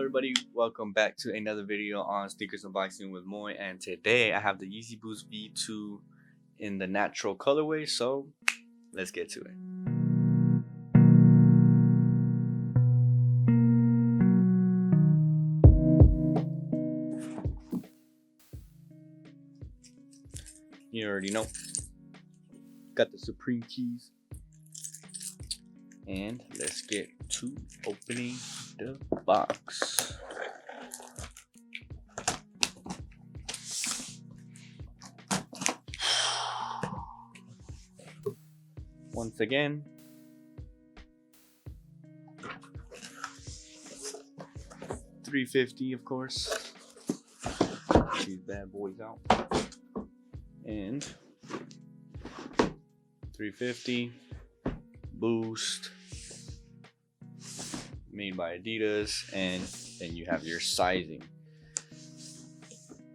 everybody, welcome back to another video on Sneakers Unboxing with Moy, and today I have the Yeezy Boost V2 in the natural colorway, so let's get to it. You already know, got the Supreme keys, and let's get to opening the box. Once again, $350, of course. These bad boys out, and $350 Boost, made by Adidas, and then you have your sizing.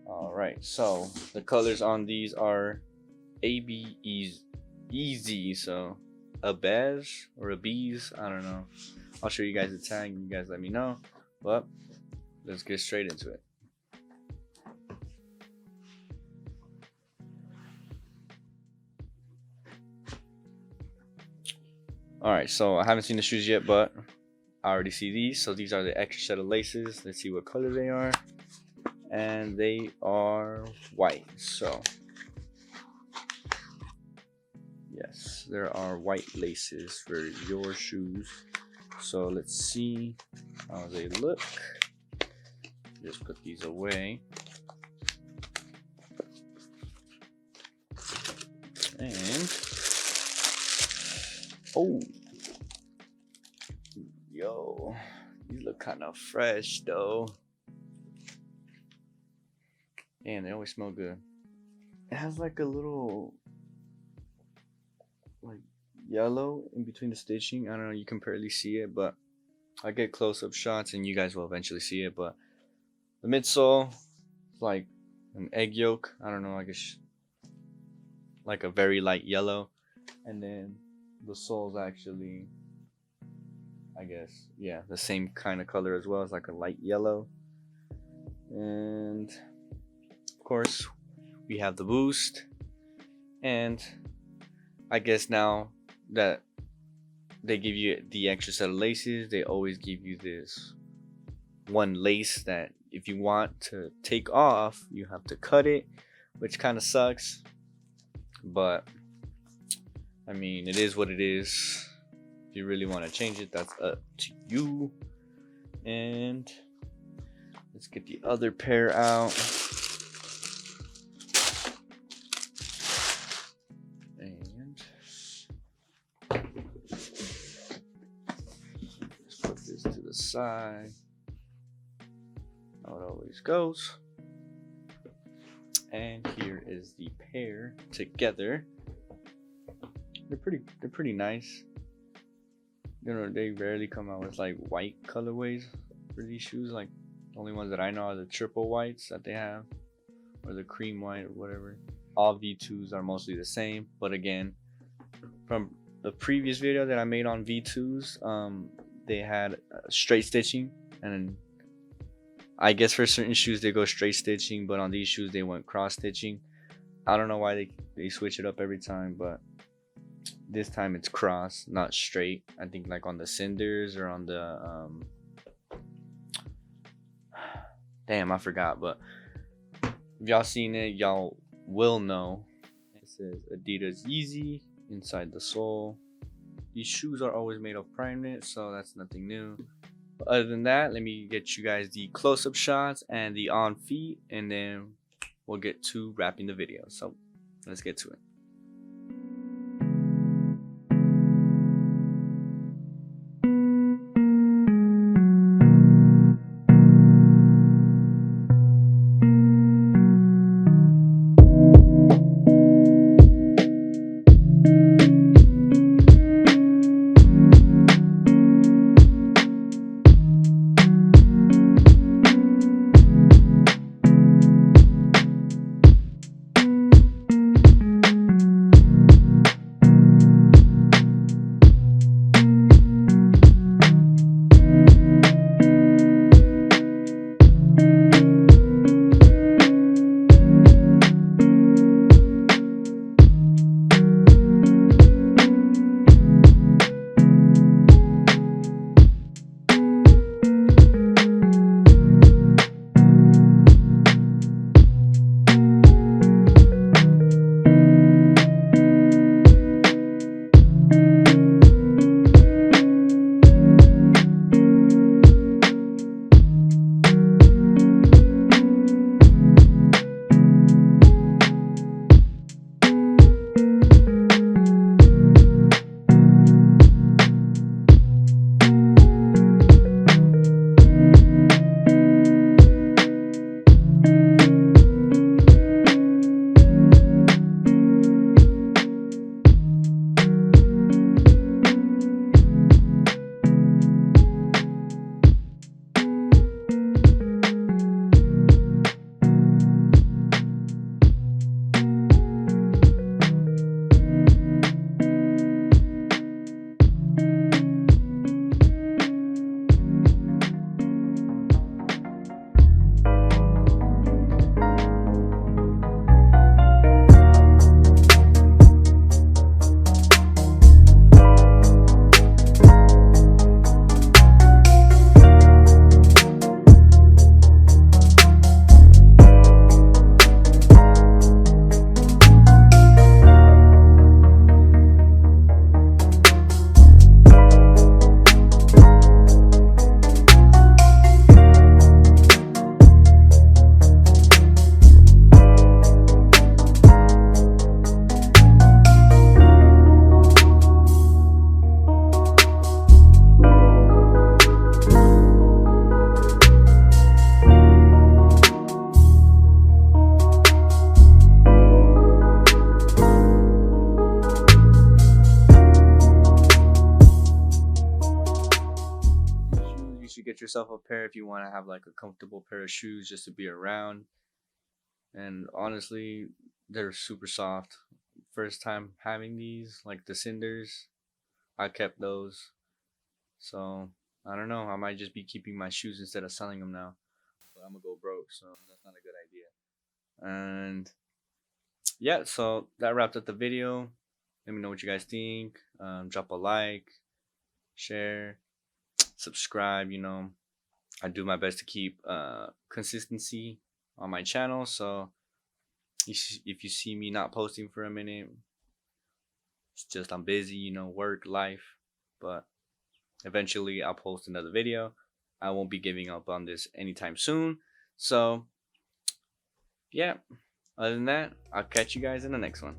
Alright, so the colors on these are Yeezy, so a Bez or a Bees, I don't know. I'll show you guys the tag and you guys let me know, but let's get straight into it. Alright, so I haven't seen the shoes yet, but I already see these. So these are the extra set of laces. Let's see what color they are. And they are white. So yes, there are white laces for your shoes. So let's see how they look. Just put these away. And oh, yo, these look kind of fresh though. And they always smell good. It has like a little like yellow in between the stitching. I don't know, you can barely see it, but I get close-up shots and you guys will eventually see it. But the midsole is like an egg yolk. I don't know, I guess like a very light yellow. And then the sole's actually, I guess, yeah, the same kind of color as well. It's like a light yellow. And of course we have the Boost, and I guess now that they give you the extra set of laces, they always give you this one lace that if you want to take off, you have to cut it, which kind of sucks, but I mean, it is what it is. If you really want to change it, that's up to you. And let's get the other pair out. And let's put this to the side. How it always goes. And here is the pair together. They're pretty nice. You know, they rarely come out with like white colorways for these shoes. Like the only ones that I know are the triple whites that they have, or the cream white or whatever. All V2s are mostly the same, but again, from the previous video that I made on V2s, they had straight stitching, and I guess for certain shoes they go straight stitching, but on these shoes they went cross stitching. I don't know why they switch it up every time, but this time it's cross, not straight. I think like on the cinders or on the damn, I forgot, but if y'all seen it, y'all will know. It says Adidas Yeezy inside the sole. These shoes are always made of prime knit, so that's nothing new. But other than that, let me get you guys the close-up shots and the on feet, and then we'll get to wrapping the video. So let's get to it. yourself a pair if you want to have like a comfortable pair of shoes just to be around. And honestly, they're super soft. First time having these, like the cinders, I kept those. So I don't know. I might just be keeping my shoes instead of selling them now. But I'm gonna go broke, so that's not a good idea. And yeah, so that wrapped up the video. Let me know what you guys think. Drop a like, share, subscribe. I do my best to keep consistency on my channel. So if you see me not posting for a minute, it's just I'm busy, work, life. But eventually I'll post another video. I won't be giving up on this anytime soon. So yeah, other than that, I'll catch you guys in the next one.